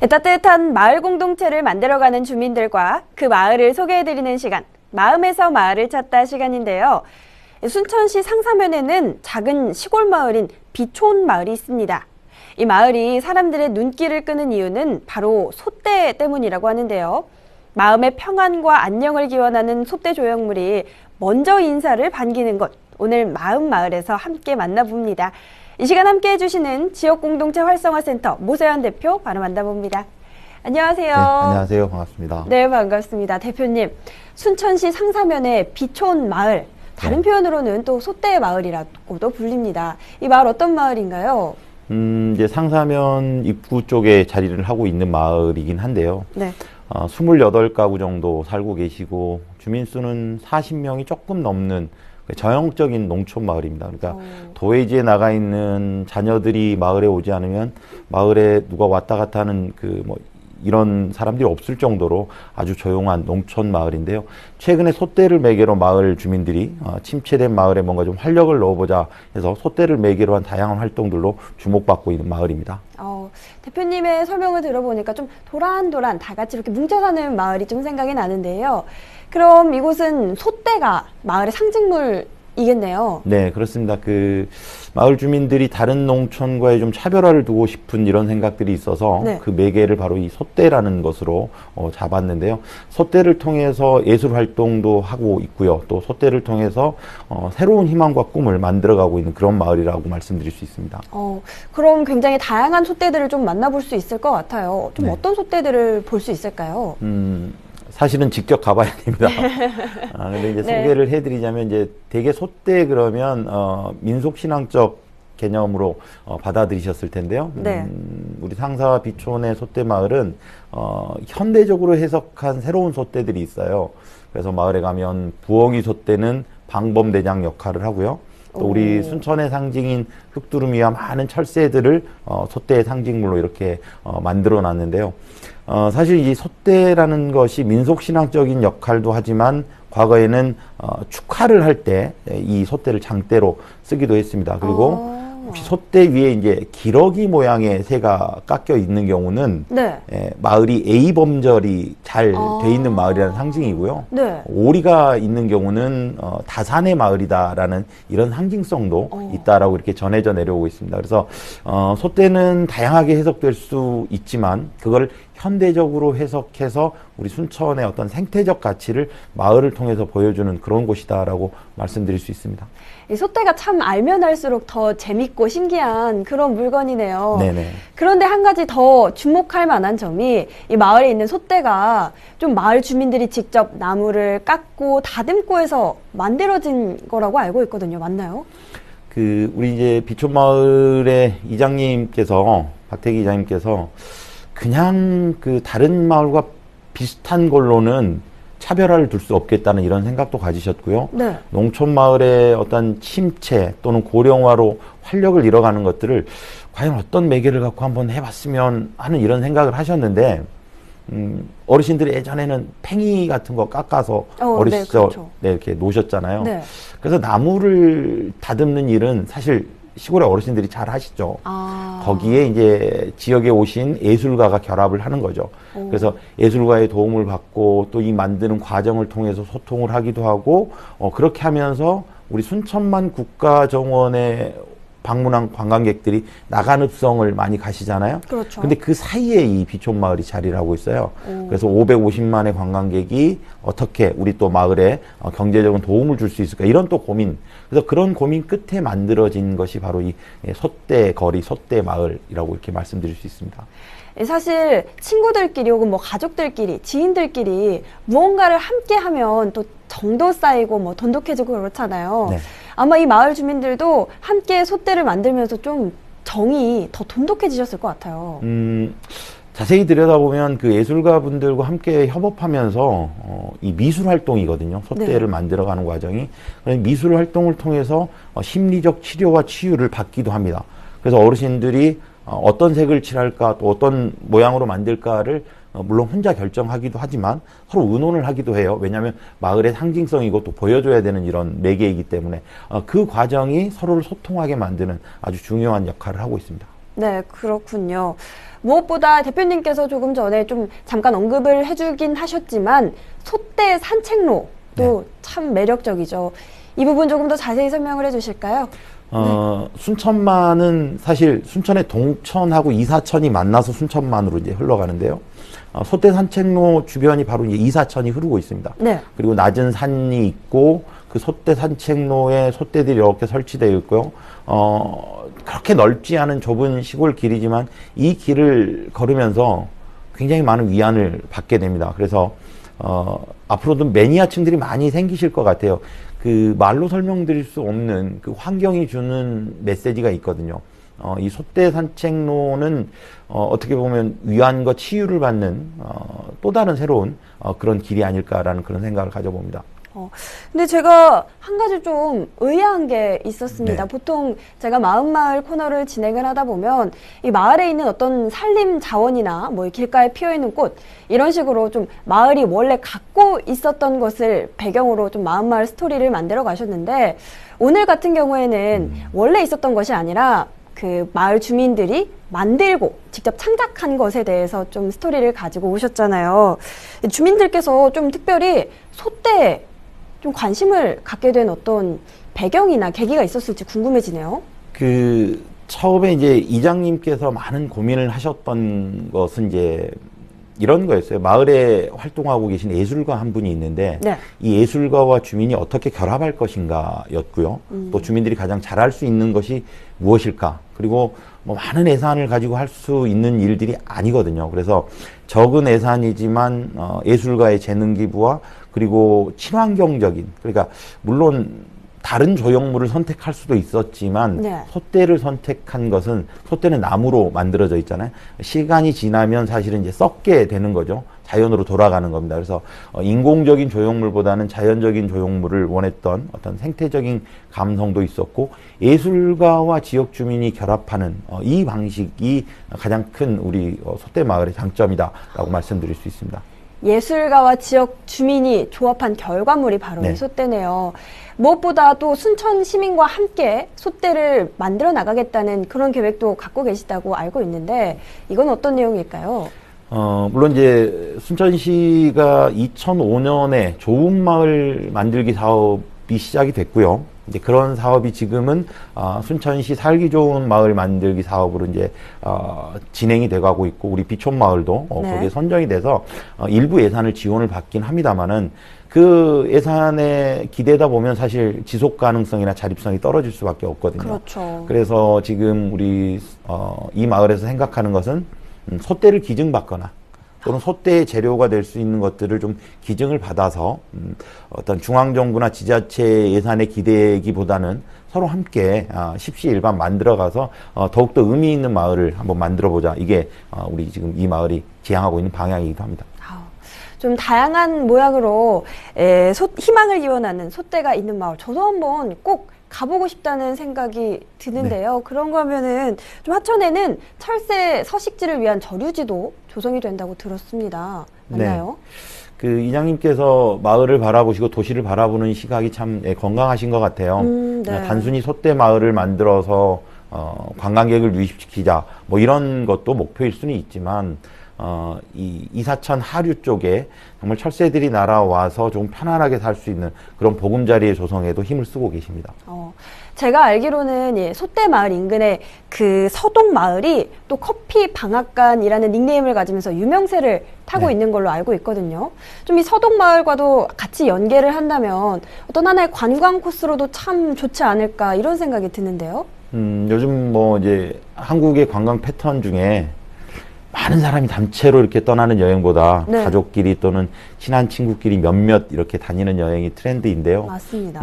따뜻한 마을 공동체를 만들어가는 주민들과 그 마을을 소개해드리는 시간, 마음에서 마을을 찾다 시간인데요. 순천시 상사면에는 작은 시골 마을인 비촌 마을이 있습니다. 이 마을이 사람들의 눈길을 끄는 이유는 바로 소떼 때문이라고 하는데요. 마음의 평안과 안녕을 기원하는 소떼 조형물이 먼저 인사를 반기는 것, 오늘 마을에서 함께 만나봅니다. 이 시간 함께 해주시는 지역공동체 활성화센터 모세현 대표 바로 만나봅니다. 안녕하세요. 네, 안녕하세요. 반갑습니다. 네, 반갑습니다. 대표님, 순천시 상사면의 비촌 마을, 다른 표현으로는 또 소떼 마을이라고도 불립니다. 이 마을 어떤 마을인가요? 이제 상사면 입구 쪽에 자리를 하고 있는 마을이긴 한데요. 네. 28가구 정도 살고 계시고 주민 수는 40명이 조금 넘는 저형적인 농촌 마을입니다. 그러니까 도회지에 나가 있는 자녀들이 마을에 오지 않으면 마을에 누가 왔다 갔다 하는 이런 사람들이 없을 정도로 아주 조용한 농촌 마을인데요. 최근에 소떼를 매개로 마을 주민들이 침체된 마을에 뭔가 좀 활력을 넣어보자 해서 소떼를 매개로 한 다양한 활동들로 주목받고 있는 마을입니다. 대표님의 설명을 들어보니까 좀 도란도란 다 같이 이렇게 뭉쳐 사는 마을이 좀 생각이 나는데요. 그럼 이곳은 소떼가 마을의 상징물이겠네요. 네, 그렇습니다. 마을 주민들이 다른 농촌과의 좀 차별화를 두고 싶은 이런 생각들이 있어서 네. 그 매개를 바로 이 소떼라는 것으로 잡았는데요. 소떼를 통해서 예술 활동도 하고 있고요. 또 소떼를 통해서 새로운 희망과 꿈을 만들어가고 있는 그런 마을이라고 말씀드릴 수 있습니다. 그럼 굉장히 다양한 소떼들을 좀 만나볼 수 있을 것 같아요. 좀 네. 어떤 소떼들을 볼 수 있을까요? 사실은 직접 가봐야 됩니다. 근데 이제 네. 소개를 해드리자면 이제 대개 소떼 그러면 민속신앙적 개념으로 받아들이셨을 텐데요. 네. 우리 상사 비촌의 소떼 마을은 현대적으로 해석한 새로운 소떼들이 있어요. 그래서 마을에 가면 부엉이 소떼는 방범대장 역할을 하고요. 또 우리 순천의 상징인 흑두루미와 많은 철새들을 소떼의 상징물로 이렇게 만들어 놨는데요. 사실 이 소떼라는 것이 민속신앙적인 역할도 하지만 과거에는 축하를 할 때 이 소떼를 장대로 쓰기도 했습니다. 그리고 혹시 소떼 위에 이제 기러기 모양의 새가 깎여 있는 경우는 네. 마을이 A범절이 잘 돼 있는 마을이라는 상징이고요. 네. 오리가 있는 경우는 다산의 마을이다라는 이런 상징성도 있다라고 이렇게 전해져 내려오고 있습니다. 그래서 소떼는 다양하게 해석될 수 있지만 그걸 현대적으로 해석해서 우리 순천의 어떤 생태적 가치를 마을을 통해서 보여주는 그런 곳이다라고 말씀드릴 수 있습니다. 이 소떼가 참 알면 알수록 더 재밌고 신기한 그런 물건이네요. 네네. 그런데 한 가지 더 주목할 만한 점이 이 마을에 있는 소떼가 좀 마을 주민들이 직접 나무를 깎고 다듬고 해서 만들어진 거라고 알고 있거든요. 맞나요? 우리 이제 비촌마을의 이장님께서, 박태기 이장님께서 그냥 다른 마을과 비슷한 걸로는 차별화를 둘 수 없겠다는 이런 생각도 가지셨고요. 네. 농촌 마을의 어떤 침체 또는 고령화로 활력을 잃어가는 것들을 과연 어떤 매개를 갖고 한번 해봤으면 하는 이런 생각을 하셨는데, 어르신들이 예전에는 팽이 같은 거 깎아서 어린 네, 시절 그렇죠. 이렇게 놓으셨잖아요. 네. 그래서 나무를 다듬는 일은 사실 시골의 어르신들이 잘 하시죠. 거기에 이제 지역에 오신 예술가가 결합을 하는 거죠. 그래서 예술가의 도움을 받고 또 이 만드는 과정을 통해서 소통을 하기도 하고 그렇게 하면서 우리 순천만 국가정원에 방문한 관광객들이 나간읍성을 많이 가시잖아요. 그렇죠. 근데 그 사이에 이 비촌 마을이 자리를 하고 있어요. 그래서 550만의 관광객이 어떻게 우리 또 마을에 경제적인 도움을 줄 수 있을까 이런 또 고민. 그래서 그런 고민 끝에 만들어진 것이 바로 이 소떼 거리, 소떼 마을이라고 이렇게 말씀드릴 수 있습니다. 사실 친구들끼리 혹은 뭐 가족들끼리, 지인들끼리 무언가를 함께 하면 또 정도 쌓이고 돈독해지고 그렇잖아요. 네. 아마 이 마을 주민들도 함께 소떼를 만들면서 좀 정이 더 돈독해지셨을 것 같아요. 자세히 들여다보면 예술가 분들과 함께 협업하면서 이 미술 활동이거든요. 소떼를 네. 만들어가는 과정이. 미술 활동을 통해서 심리적 치료와 치유를 받기도 합니다. 그래서 어르신들이 어떤 색을 칠할까 또 어떤 모양으로 만들까를 물론 혼자 결정하기도 하지만 서로 의논을 하기도 해요. 왜냐하면 마을의 상징성이고 또 보여줘야 되는 이런 매개이기 때문에 그 과정이 서로를 소통하게 만드는 아주 중요한 역할을 하고 있습니다. 네, 그렇군요. 무엇보다 대표님께서 조금 전에 좀 잠깐 언급을 해주긴 하셨지만 솥대 산책로도 네. 참 매력적이죠. 이 부분 조금 더 자세히 설명을 해주실까요? 순천만은 사실 순천의 동천하고 이사천이 만나서 순천만으로 이제 흘러가는데요. 솥대 산책로 주변이 바로 이제 이사천이 흐르고 있습니다. 네. 그리고 낮은 산이 있고 그 솥대 산책로에 솥대들이 이렇게 설치되어 있고요. 그렇게 넓지 않은 좁은 시골 길이지만 이 길을 걸으면서 굉장히 많은 위안을 받게 됩니다. 그래서 앞으로도 매니아층들이 많이 생기실 것 같아요. 그 말로 설명드릴 수 없는 그 환경이 주는 메시지가 있거든요. 이 솥대 산책로는 어떻게 보면 위안과 치유를 받는 또 다른 새로운 그런 길이 아닐까라는 그런 생각을 가져봅니다. 근데 제가 한 가지 좀 의아한 게 있었습니다. 네. 보통 제가 마음마을 코너를 진행을 하다 보면 이 마을에 있는 어떤 산림 자원이나 뭐 길가에 피어 있는 꽃 이런 식으로 좀 마을이 원래 갖고 있었던 것을 배경으로 좀 마음마을 스토리를 만들어 가셨는데 오늘 같은 경우에는 원래 있었던 것이 아니라 그 마을 주민들이 만들고 직접 창작한 것에 대해서 좀 스토리를 가지고 오셨잖아요. 주민들께서 좀 특별히 솥대에 좀 관심을 갖게 된 어떤 배경이나 계기가 있었을지 궁금해지네요. 그 처음에 이제 이장님께서 많은 고민을 하셨던 것은 이제 이런 거였어요. 마을에 활동하고 계신 예술가 한 분이 있는데 네. 이 예술가와 주민이 어떻게 결합할 것인가였고요. 또 주민들이 가장 잘할 수 있는 것이 무엇일까? 그리고 뭐 많은 예산을 가지고 할 수 있는 일들이 아니거든요. 그래서 적은 예산이지만 예술가의 재능 기부와 그리고 친환경적인, 그러니까 물론 다른 조형물을 선택할 수도 있었지만 네. 솥대를 선택한 것은 솥대는 나무로 만들어져 있잖아요. 시간이 지나면 사실은 이제 썩게 되는 거죠. 자연으로 돌아가는 겁니다. 그래서 인공적인 조형물보다는 자연적인 조형물을 원했던 어떤 생태적인 감성도 있었고 예술가와 지역 주민이 결합하는 이 방식이 가장 큰 우리 솥대 마을의 장점이다라고 말씀드릴 수 있습니다. 예술가와 지역 주민이 조합한 결과물이 바로 네. 이 솥대네요. 무엇보다 또 순천 시민과 함께 솥대를 만들어 나가겠다는 그런 계획도 갖고 계시다고 알고 있는데 이건 어떤 내용일까요? 물론 이제 순천시가 2005년에 좋은 마을 만들기 사업이 시작이 됐고요. 이제 그런 사업이 지금은 순천시 살기 좋은 마을 만들기 사업으로 이제 진행이 돼가고 있고 우리 비촌 마을도 네. 거기에 선정이 돼서 일부 예산을 지원을 받긴 합니다만은 그 예산에 기대다 보면 사실 지속 가능성이나 자립성이 떨어질 수밖에 없거든요. 그렇죠. 그래서 지금 우리 이 마을에서 생각하는 것은 솥대를 기증받거나 또는 솥대의 재료가 될 수 있는 것들을 좀 기증을 받아서 어떤 중앙정부나 지자체 예산에 기대기보다는 서로 함께 십시일반 만들어가서 더욱더 의미 있는 마을을 한번 만들어보자. 이게 우리 지금 이 마을이 지향하고 있는 방향이기도 합니다. 좀 다양한 모양으로 희망을 이원하는 솥대가 있는 마을. 저도 한번 꼭 가보고 싶다는 생각이 드는데요. 그런 거 하면은 좀 하천에는 철새 서식지를 위한 저류지도 조성이 된다고 들었습니다. 맞나요? 네. 그 이장님께서 마을을 바라보시고 도시를 바라보는 시각이 참 건강하신 것 같아요. 네. 단순히 솥대 마을을 만들어서 관광객을 유입시키자 뭐 이런 것도 목표일 수는 있지만 이 이사천 하류 쪽에 정말 철새들이 날아와서 좀 편안하게 살 수 있는 그런 보금자리의 조성에도 힘을 쓰고 계십니다. 제가 알기로는 예, 솥대 마을 인근에 그 서동 마을이 또 커피 방앗간이라는 닉네임을 가지면서 유명세를 타고 네. 있는 걸로 알고 있거든요. 좀 이 서동 마을과도 같이 연계를 한다면 어떤 하나의 관광 코스로도 참 좋지 않을까 이런 생각이 드는데요. 요즘 뭐 이제 한국의 관광 패턴 중에 많은 사람이 단체로 이렇게 떠나는 여행보다 네. 가족끼리 또는 친한 친구끼리 몇몇 이렇게 다니는 여행이 트렌드인데요. 맞습니다.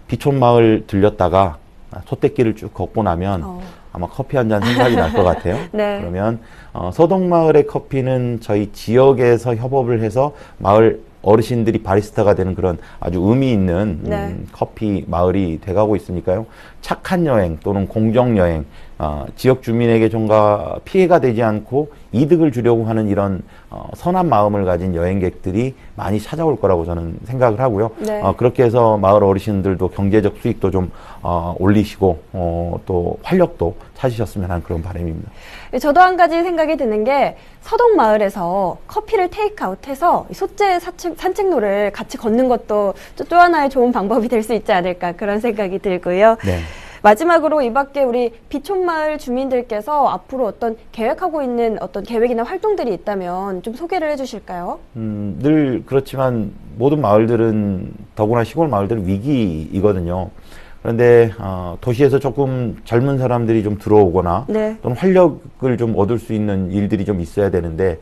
비촌 마을 들렸다가 솥대길을 쭉 걷고 나면 아마 커피 한 잔 생각이 날 것 같아요. 네. 그러면 서동 마을의 커피는 저희 지역에서 협업을 해서 마을 어르신들이 바리스타가 되는 그런 아주 의미 있는 네. 커피 마을이 돼가고 있으니까요. 착한 여행 또는 공정 여행, 지역 주민에게 좀가 피해가 되지 않고 이득을 주려고 하는 이런 선한 마음을 가진 여행객들이 많이 찾아올 거라고 저는 생각을 하고요. 네. 그렇게 해서 마을 어르신들도 경제적 수익도 좀 올리시고 또 활력도 찾으셨으면 하는 그런 바람입니다. 저도 한 가지 생각이 드는 게 서동 마을에서 커피를 테이크아웃해서 솥재 산책로를 같이 걷는 것도 또 하나의 좋은 방법이 될 수 있지 않을까 그런 생각이 들고요. 네. 마지막으로 이 밖에 우리 비촌마을 주민들께서 앞으로 어떤 계획하고 있는 어떤 계획이나 활동들이 있다면 좀 소개를 해주실까요? 늘 그렇지만 모든 마을들은 더구나 시골 마을들은 위기이거든요. 그런데 도시에서 조금 젊은 사람들이 좀 들어오거나 네. 또는 활력을 좀 얻을 수 있는 일들이 좀 있어야 되는데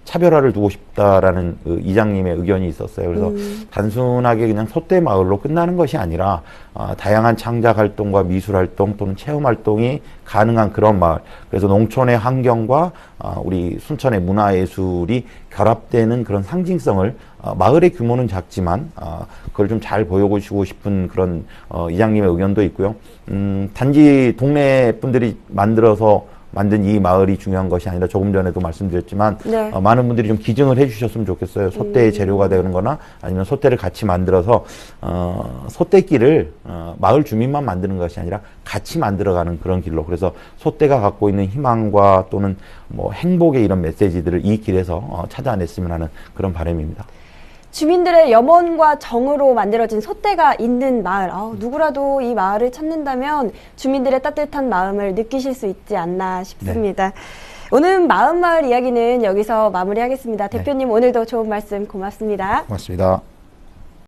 차별화를 두고 싶다라는 그 이장님의 의견이 있었어요. 그래서 단순하게 그냥 소떼 마을로 끝나는 것이 아니라 다양한 창작 활동과 미술 활동 또는 체험 활동이 가능한 그런 마을. 그래서 농촌의 환경과 우리 순천의 문화예술이 결합되는 그런 상징성을 마을의 규모는 작지만 그걸 좀 잘 보여주고 싶은 그런 이장님의 의견도 있고요. 단지 동네 분들이 만든 이 마을이 중요한 것이 아니라 조금 전에도 말씀드렸지만 네. 많은 분들이 좀 기증을 해주셨으면 좋겠어요. 솥대의 재료가 되는 거나 아니면 솥대를 같이 만들어서 솥대길을 마을 주민만 만드는 것이 아니라 같이 만들어가는 그런 길로. 그래서 솥대가 갖고 있는 희망과 또는 뭐 행복의 이런 메시지들을 이 길에서 찾아냈으면 하는 그런 바람입니다. 주민들의 염원과 정으로 만들어진 솥대가 있는 마을. 누구라도 이 마을을 찾는다면 주민들의 따뜻한 마음을 느끼실 수 있지 않나 싶습니다. 네. 오늘 마을 이야기는 여기서 마무리하겠습니다. 대표님, 네. 오늘도 좋은 말씀 고맙습니다. 고맙습니다.